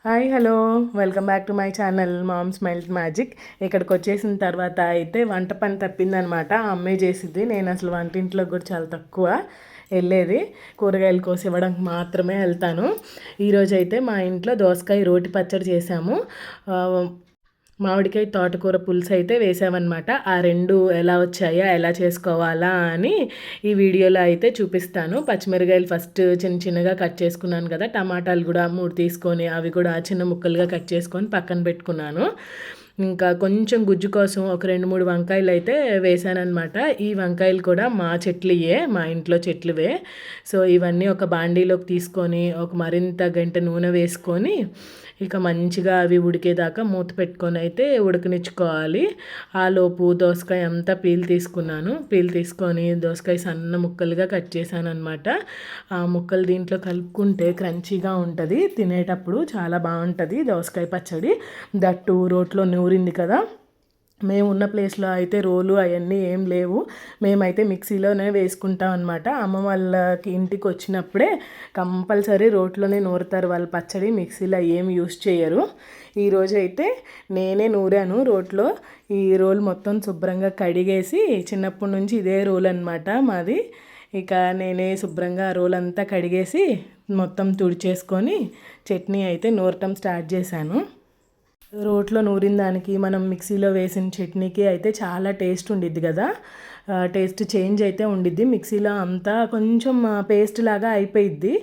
Hi hello welcome back to my channel moms mild magic. ఇక్కడికి వచ్చేసిన తర్వాత అయితే వంట పని తప్పిందనమాట. అమ్మే చేసిద్ది. నేను అసలు వంటింట్లో కూడా చాలా తక్కువ వెళ్ళేది, కూరగాయలు కోసి ఇవ్వడానికి మాత్రమే వెళ్తాను. ఈరోజు అయితే మా ఇంట్లో దోసకాయ రోటి పచ్చడి చేసాము. మామిడికాయ తోటకూర పులుసు అయితే వేసామన్నమాట. ఆ రెండు ఎలా వచ్చాయా, ఎలా చేసుకోవాలా అని ఈ వీడియోలో అయితే చూపిస్తాను. పచ్చిమిరకాయలు ఫస్ట్ చిన్న చిన్నగా కట్ చేసుకున్నాను కదా, టమాటాలు కూడా 3 తీసుకొని అవి కూడా చిన్న ముక్కలుగా కట్ చేసుకొని పక్కన పెట్టుకున్నాను. ఇంకా కొంచెం గుజ్జు కోసం ఒక 2-3 వంకాయలు అయితే వేసానన్నమాట. ఈ వంకాయలు కూడా మా చెట్లుయే, మా ఇంట్లో చెట్లువే. సో ఇవన్నీ ఒక బాండీలోకి తీసుకొని ఒక మరింత గంట నూనె వేసుకొని ఇక మంచిగా అవి ఉడికేదాకా మూత పెట్టుకొని అయితే ఉడకనిచ్చుకోవాలి. ఆలోపు దోసకాయ అంతా పీల్ తీసుకొని దోసకాయ సన్న ముక్కలుగా కట్ చేశాను అనమాట. ఆ ముక్కలు దీంట్లో కలుపుకుంటే క్రంచీగా ఉంటుంది, తినేటప్పుడు చాలా బాగుంటుంది దోసకాయ పచ్చడి. దట్టు రోట్లో నూరింది కదా. మేము ఉన్న ప్లేస్లో అయితే రోలు అవన్నీ ఏం లేవు, మేమైతే మిక్సీలోనే వేసుకుంటాం అనమాట. అమ్మ వాళ్ళకి ఇంటికి వచ్చినప్పుడే కంపల్సరీ రోట్లోనే నూరుతారు వాళ్ళ పచ్చడి, మిక్సీలో ఏం యూస్ చేయరు. ఈరోజు అయితే నేనే నూరాను రోట్లో. ఈ రోల్ మొత్తం శుభ్రంగా కడిగేసి, చిన్నప్పటి నుంచి ఇదే రోల్ అనమాట మాది. ఇక నేనే శుభ్రంగా రోల్ అంతా కడిగేసి మొత్తం తుడిచేసుకొని చట్నీ అయితే నూరటం స్టార్ట్ చేశాను. రోట్లో నూరిన దానికి మనం మిక్సీలో వేసిన చట్నీకి అయితే చాలా టేస్ట్ ఉండిద్ది కదా, టేస్ట్ చేంజ్ అయితే ఉండిద్ది. మిక్సీలో అంతా కొంచెం పేస్ట్ లాగా అయిపోయిద్ది.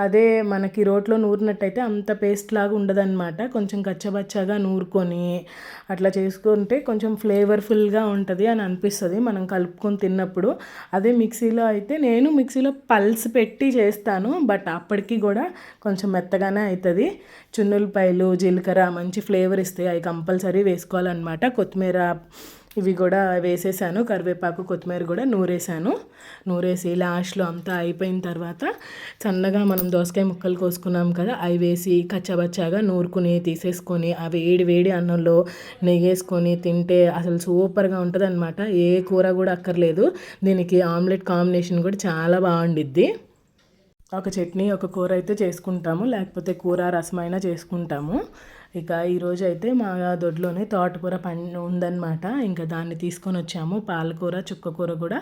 అదే మనకి రోట్లో నూరినట్టయితే అంత పేస్ట్ లాగా ఉండదన్నమాట. కొంచెం కచ్చబచ్చగా నూరుకొని అట్లా చేసుకుంటే కొంచెం ఫ్లేవర్ఫుల్గా ఉంటుంది అని అనిపిస్తుంది మనం కలుపుకొని తిన్నప్పుడు. అదే మిక్సీలో అయితే నేను మిక్సీలో పల్స్ పెట్టి చేస్తాను, బట్ అప్పటికి కూడా కొంచెం మెత్తగానే అవుతుంది. చున్నులపాయలు, జీలకర్ర మంచి ఫ్లేవర్ ఇస్తాయి, అవి కంపల్సరీ వేసుకోవాలన్నమాట. కొత్తిమీర ఇవి కూడా వేసేసాను, కరివేపాకు కొత్తిమీర కూడా నూరేసి లాస్ట్లో అంతా అయిపోయిన తర్వాత సన్నగా మనం దోసకాయ ముక్కలు కోసుకున్నాం కదా, అవి వేసి కచ్చబచ్చాగా నూరుకుని తీసేసుకొని ఆ వేడి అన్నంలో నెయ్యి వేసుకొని తింటే అసలు సూపర్గా ఉంటుంది అనమాట. ఏ కూర కూడా అక్కర్లేదు, దీనికి ఆమ్లెట్ కాంబినేషన్ కూడా చాలా బాగుండిద్ది. ఒక చట్నీ ఒక కూర అయితే చేసుకుంటాము, లేకపోతే కూర రసమైనా చేసుకుంటాము. ఇక ఈరోజు అయితే మా దొడ్లోనే తోటకూర ఉందన్నమాట. ఇంకా దాన్ని తీసుకొని వచ్చాము. పాలకూర, చుక్కకూర కూడా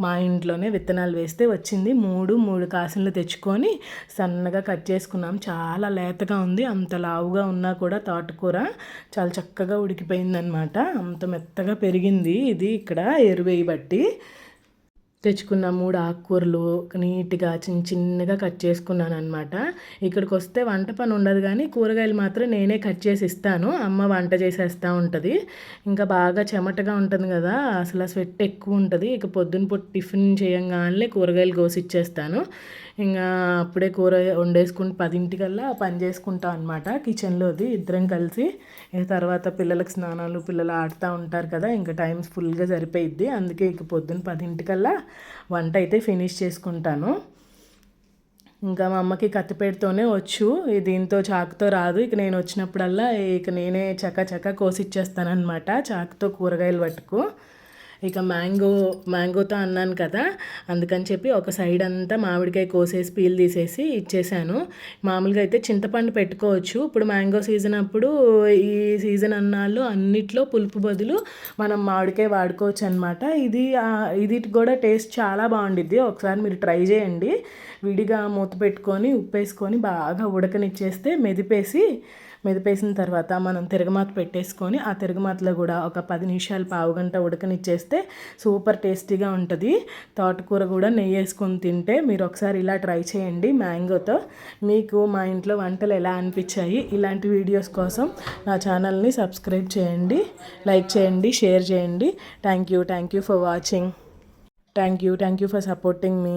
మా ఇంట్లోనే విత్తనాలు వేస్తే వచ్చింది. మూడు కాసులు తెచ్చుకొని సన్నగా కట్ చేసుకున్నాం. చాలా లేతగా ఉంది, అంత లావుగా ఉన్నా కూడా తోటకూర చాలా చక్కగా ఉడికిపోయిందనమాట. అంత మెత్తగా పెరిగింది ఇది. ఇక్కడ ఎరువేయి బట్టి తెచ్చుకున్న 3 ఆకుకూరలు నీట్గా చిన్నగా కట్ చేసుకున్నాను అనమాట. ఇక్కడికి వస్తే వంట పని ఉండదు, కానీ కూరగాయలు మాత్రం నేనే కట్ చేసి ఇస్తాను. అమ్మ వంట చేసేస్తూ ఉంటుంది. ఇంకా బాగా చెమటగా ఉంటుంది కదా, అసలు స్వెట్ ఎక్కువ ఉంటుంది. ఇక పొద్దున టిఫిన్ చేయంగానే కూరగాయలు కోసి ఇచ్చేస్తాను. ఇంకా అప్పుడే కూర వండేసుకుని 10 పని చేసుకుంటాం అనమాట కిచెన్లోది ఇద్దరం కలిసి. తర్వాత పిల్లలకు స్నానాలు, పిల్లలు ఆడుతూ ఉంటారు కదా, ఇంకా టైం ఫుల్గా సరిపోయిద్ది. అందుకే ఇక పొద్దున్న 10 వంట అయితే ఫినిష్ చేసుకుంటాను. ఇంకా మా అమ్మకి కత్తిపేటతోనే వచ్చు, దీంతో చాకుతో రాదు. ఇక నేను వచ్చినప్పుడల్లా ఇక నేనే చక్క కోసిచ్చేస్తానమాట చాకుతో కూరగాయలు పట్టుకు. ఇక మ్యాంగోతో అన్నాను కదా, అందుకని చెప్పి ఒక సైడ్ అంతా మామిడికాయ కోసేసి పీల్ తీసేసి ఇచ్చేసాను. మామూలుగా అయితే చింతపండు పెట్టుకోవచ్చు, ఇప్పుడు మ్యాంగో సీజన్ అప్పుడు ఈ సీజన్ అన్నాళ్ళు అన్నిట్లో పులుపు బదులు మనం మామిడికాయ వాడుకోవచ్చు అనమాట. ఇది కూడా టేస్ట్ చాలా బాగుండిద్ది. ఒకసారి మీరు ట్రై చేయండి. విడిగా మూత పెట్టుకొని ఉప్పు వేసుకొని బాగా ఉడకనిచ్చేస్తే మెదిపేసిన తర్వాత మనం తిరగమాత పెట్టేసుకొని ఆ తిరగమాతలో కూడా ఒక 10 నిమిషాలు పావుగంట ఉడకనిచ్చేస్తే సూపర్ టేస్టీగా ఉంటుంది. తోటకూర కూడా నెయ్యి వేసుకొని తింటే మీరు ఒకసారి ఇలా ట్రై చేయండి మ్యాంగోతో. మీకు మా ఇంట్లో వంటలు ఎలా అనిపించాయి? ఇలాంటి వీడియోస్ కోసం నా ఛానల్ని సబ్స్క్రైబ్ చేయండి, లైక్ చేయండి, షేర్ చేయండి. Thank you for watching. Thank you for supporting me.